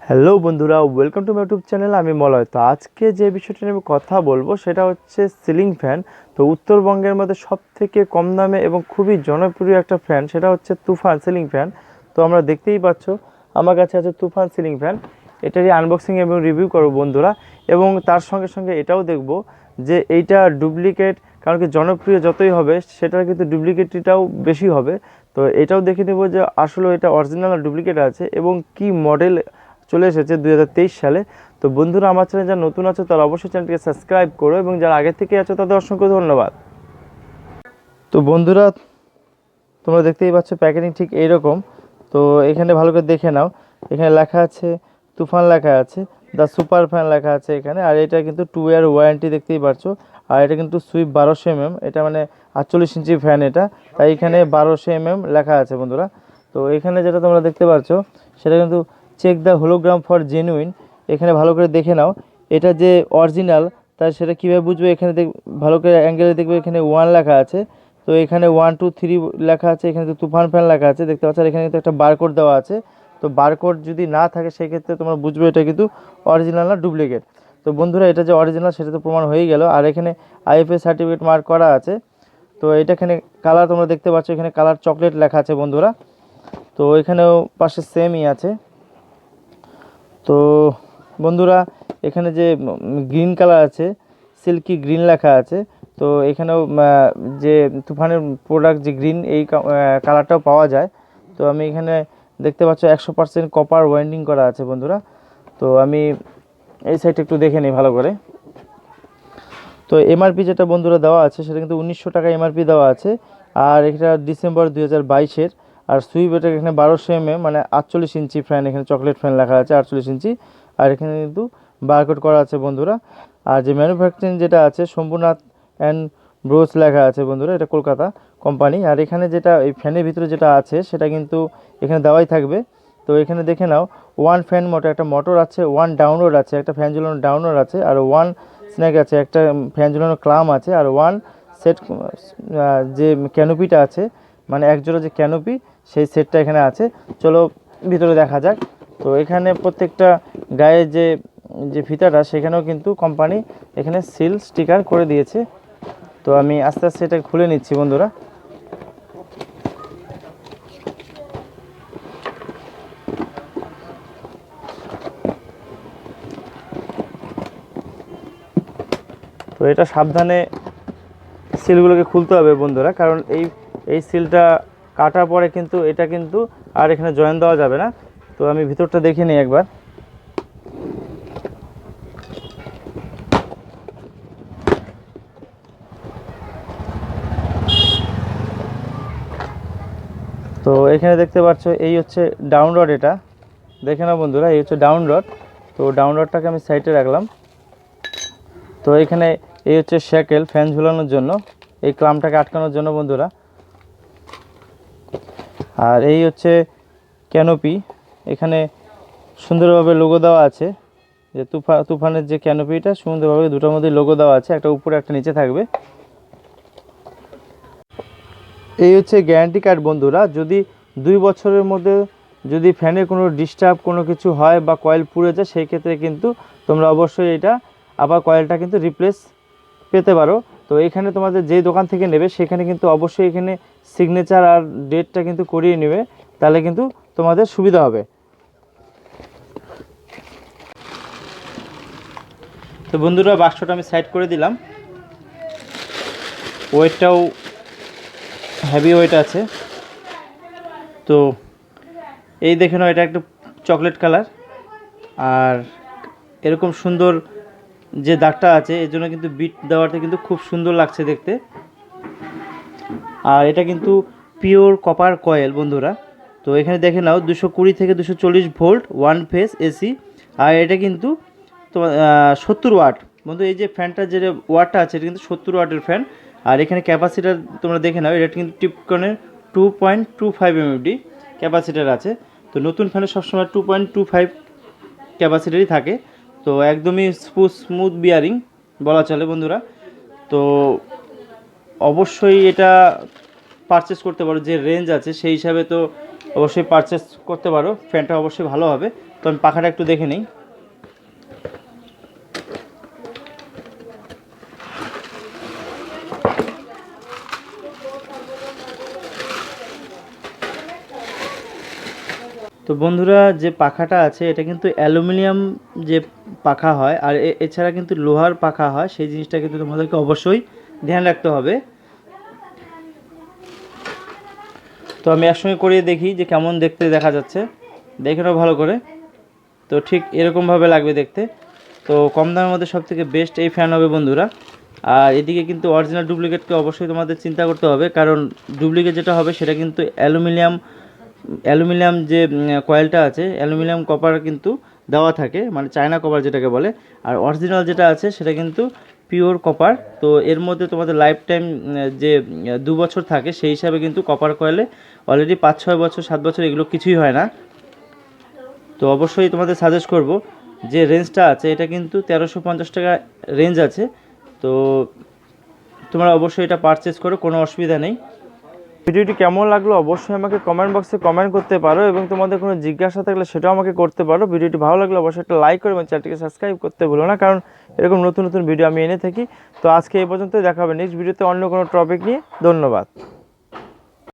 Hello বন্ধুরা, welcome to my YouTube channel. আমি মলয়। তো আজকে যে বিষয়টা নিয়ে আমি কথা বলবো সেটা হচ্ছে সিলিং ফ্যান। তো উত্তরবঙ্গের মধ্যে সবথেকে কম দামে এবং খুবই জনপ্রিয় একটা ফ্যান, সেটা হচ্ছে তুফান সিলিং ফ্যান। তো আমরা দেখতেই পাচ্ছ আমার কাছে আছে তুফান সিলিং ফ্যান। এটারই আনবক্সিং এবং রিভিউ করবো বন্ধুরা, এবং তার সঙ্গে সঙ্গে এটাও দেখব যে এইটা ডুপ্লিকেট, কারণ কি জনপ্রিয় যতই হবে সেটার কিন্তু ডুপ্লিকেটটাও বেশি হবে। তো এটাও দেখে নেব যে আসলে এটা অরিজিনাল আর ডুপ্লিকেট আছে এবং কি মডেল চলে এসেছে 2023 সালে। তো বন্ধুরা, আমার চ্যানেল যারা নতুন আছে তারা অবশ্যই চ্যানেলটিকে সাবস্ক্রাইব করো, এবং যারা আগে থেকে আছো তাদের অসংখ্য ধন্যবাদ। তো বন্ধুরা, তোমরা দেখতেই পাচ্ছ প্যাকেজিং ঠিক এইরকম। তো এখানে ভালো করে দেখে নাও, এখানে লেখা আছে তুফান, লেখা আছে দ্য সুপার ফ্যান লেখা আছে এখানে। আর এটা কিন্তু 2 ইয়ার ওয়ারেন্টি দেখতেই পাচ্ছ। আর এটা কিন্তু সুইপ 1200 mm, এটা মানে 48 ইঞ্চি ফ্যান এটা, তাই এখানে 1200 mm লেখা আছে বন্ধুরা। তো এখানে যেটা তোমরা দেখতে পাচ্ছ সেটা কিন্তু check the hologram for genuine. এখানে ভালো করে দেখে নাও এটা যে অরিজিনাল, তাই সেটা কীভাবে বুঝবে। এখানে ভালো করে অ্যাঙ্গেলে দেখবে এখানে 1 লেখা আছে। তো এখানে 1 2 3 লেখা আছে, এখানে তো তুফান ফ্যান লেখা আছে দেখতে পাচ্ছ। আর এখানে কিন্তু একটা বারকোড দেওয়া আছে। তো বারকোড যদি না থাকে সেক্ষেত্রে তোমরা বুঝবে এটা কিন্তু অরিজিনাল না ডুপ্লিকেট। তো বন্ধুরা, এটা যে অরিজিনাল সেটা তো প্রমাণ হয়েই গেল। আর এখানে আইএফএ সার্টিফিকেট মার্ক করা আছে। তো এটা এখানে কালার তোমরা দেখতে পাচ্ছ, এখানে কালার চকলেট লেখা আছে বন্ধুরা। তো এখানেও পাশে সেমই আছে। তো বন্ধুরা, এখানে যে গ্রিন কালার আছে, সিল্কি গ্রিন লেখা আছে। তো এখানেও যে তুফানের প্রোডাক্ট যে গ্রিন, এই কালারটাও পাওয়া যায়। তো আমি এখানে দেখতে পাচ্ছ 100% কপার ওয়াইন্ডিং করা আছে বন্ধুরা। তো আমি এই সাইডটা একটু দেখে নিই ভালো করে। তো এমআরপি যেটা বন্ধুরা দেওয়া আছে সেটা কিন্তু 1900 টাকা এমআরপি দেওয়া আছে। আর এটা ডিসেম্বর 2022-এর। আর সুইপ এটা এখানে 1200 mm, মানে 48 ইঞ্চি ফ্যান, এখানে চকলেট ফ্যান লেখা আছে 48 ইঞ্চি। আর এখানে কিন্তু বারকোড করা আছে বন্ধুরা। আর যে ম্যানুফ্যাকচারিং যেটা আছে শম্ভুনাথ অ্যান্ড ব্রোস লেখা আছে বন্ধুরা, এটা কলকাতা কোম্পানি। আর এখানে যেটা এই ফ্যানের ভিতরে যেটা আছে সেটা কিন্তু এখানে দেওয়াই থাকবে। তো এখানে দেখে নাও 1 ফ্যান মোটর, একটা মোটর আছে, 1 ডাউনলোড আছে, একটা ফ্যান ঝুলানো ডাউনলোড আছে, আর 1 স্ন্যাক আছে, একটা ফ্যান ঝুলানো ক্লাম আছে, আর 1 সেট যে ক্যানোপিটা আছে, মানে একজোড়া যে ক্যানোপি সেই সেটটা এখানে আছে। চলো ভিতরে দেখা যাক। তো এখানে প্রত্যেকটা গায়ে যে যে ফিতাটা সেখানেও কিন্তু কোম্পানি এখানে সিল স্টিকার করে দিয়েছে। তো আমি আস্তে আস্তে এটা খুলে নিচ্ছি বন্ধুরা। তো এটা সাবধানে সিলগুলোকে খুলতে হবে বন্ধুরা, কারণ এই সিলটা কাটার পরে কিন্তু এটা কিন্তু আর এখানে জয়েন দেওয়া যাবে না। তো আমি ভিতরটা দেখে নিই একবার। তো এখানে দেখতে পাচ্ছ এই হচ্ছে ডাউন রড, এটা দেখে নাও বন্ধুরা, এই হচ্ছে ডাউন রড। তো ডাউন রডটাকে আমি সাইডে রাখলাম। তো এখানে এই হচ্ছে শ্যাকেল ফ্যান ঝুলানোর জন্য, এই ক্লামটাকে আটকানোর জন্য বন্ধুরা। আর এই হচ্ছে ক্যানোপি, এখানে সুন্দরভাবে লোগো দেওয়া আছে, যে তুফানের যে ক্যানোপিটা সুন্দরভাবে দুটোর মধ্যে লোগো দেওয়া আছে, একটা উপরে একটা নিচে থাকবে। এই হচ্ছে গ্যারান্টি কার্ড বন্ধুরা। যদি 2 বছরের মধ্যে যদি ফ্যানে কোনো ডিস্টার্ব কোনো কিছু হয় বা কয়েল পুড়ে যায়, সেই ক্ষেত্রে কিন্তু তোমরা অবশ্যই এটা আবার কয়েলটা কিন্তু রিপ্লেস পেতে পারো। তো এখানে তোমাদের যেই দোকান থেকে নেবে সেখানে কিন্তু অবশ্যই এখানে সিগনেচার আর ডেটটা কিন্তু করিয়ে নেবে, তাহলে কিন্তু তোমাদের সুবিধা হবে। তো বন্ধুরা, বাক্সটা আমি সাইড করে দিলাম। ওয়েটটাও হেভি ওয়েট আছে। তো এই দেখে নাও, এটা একটা চকলেট কালার, আর এরকম সুন্দর যে দাগটা আছে এর জন্য কিন্তু বিট দেওয়াতে কিন্তু খুব সুন্দর লাগছে দেখতে। আর এটা কিন্তু পিওর কপার কয়েল বন্ধুরা। তো এখানে দেখে নাও 220 থেকে 240 ভোল্ট 1 ফেজ এসি। আর এটা কিন্তু তোমার 70 ওয়াট বন্ধু। এই যে ফ্যানটার যে ওয়াটটা আছে এটা কিন্তু 70 ওয়াটের ফ্যান। আর এখানে ক্যাপাসিটার তোমরা দেখে নাও, এটা কিন্তু টিপকনের 2.25 এমএফডি ক্যাপাসিটার আছে। তো নতুন ফ্যানে সবসময় 2.25 ক্যাপাসিটারই থাকে। তো একদমই স্মুথ বিয়ারিং বলা চলে বন্ধুরা। তো অবশ্যই এটা পারচেস করতে পারো, যে রেঞ্জ আছে সেই হিসাবে তো অবশ্যই পারচেস করতে পারো, ফ্যানটা অবশ্যই ভালো হবে। তো আমি পাখাটা একটু দেখে নিই। তো বন্ধুরা, যে পাখাটা আছে এটা কিন্তু অ্যালুমিনিয়াম যে পাখা হয়, আর এছাড়া কিন্তু লোহার পাখা হয়, সেই জিনিসটা কিন্তু তোমাদেরকে অবশ্যই ধ্যান রাখতে হবে। তো আমি একসঙ্গে করিয়ে দেখি যে কেমন দেখতে দেখা যাচ্ছে, দেখে নাও ভালো করে। তো ঠিক এরকমভাবে লাগবে দেখতে। তো কম দামের মধ্যে সবথেকে বেস্ট এই ফ্যান হবে বন্ধুরা। আর এদিকে কিন্তু অরিজিনাল ডুপ্লিকেটকে অবশ্যই তোমাদের চিন্তা করতে হবে, কারণ ডুপ্লিকেট যেটা হবে সেটা কিন্তু অ্যালুমিনিয়াম যে কয়েলটা আছে, অ্যালুমিনিয়াম কপার কিন্তু দেওয়া থাকে, মানে চায়না কপার যেটাকে বলে। আর অরিজিনাল যেটা আছে সেটা কিন্তু পিওর কপার। তো এর মধ্যে তোমাদের লাইফ টাইম যে 2 বছর থাকে, সেই হিসাবে কিন্তু কপার কয়েলে অলরেডি 5-6 বছর 7 বছর এগুলো কিছুই হয় না। তো অবশ্যই তোমাদের সাজেস্ট করব, যে রেঞ্জটা আছে এটা কিন্তু 1350 টাকা রেঞ্জ আছে। তো তোমরা অবশ্যই এটা পারচেস করো, কোনো অসুবিধা নেই। ভিডিওটি কেমন লাগলো অবশ্যই আমাকে কমেন্ট বক্সে কমেন্ট করতে পারো, এবং তোমাদের কোনো জিজ্ঞাসা থাকলে সেটাও আমাকে করতে পারো। ভিডিওটি ভালো লাগলে অবশ্যই একটা লাইক করো এবং চ্যানেলটিকে সাবস্ক্রাইব করতে ভুলো না, কারণ এরকম নতুন নতুন ভিডিও আমি এনে থাকি। তো আজকে এই পর্যন্তই, দেখা হবে নেক্সট ভিডিওতে অন্য কোনো টপিক নিয়ে। ধন্যবাদ।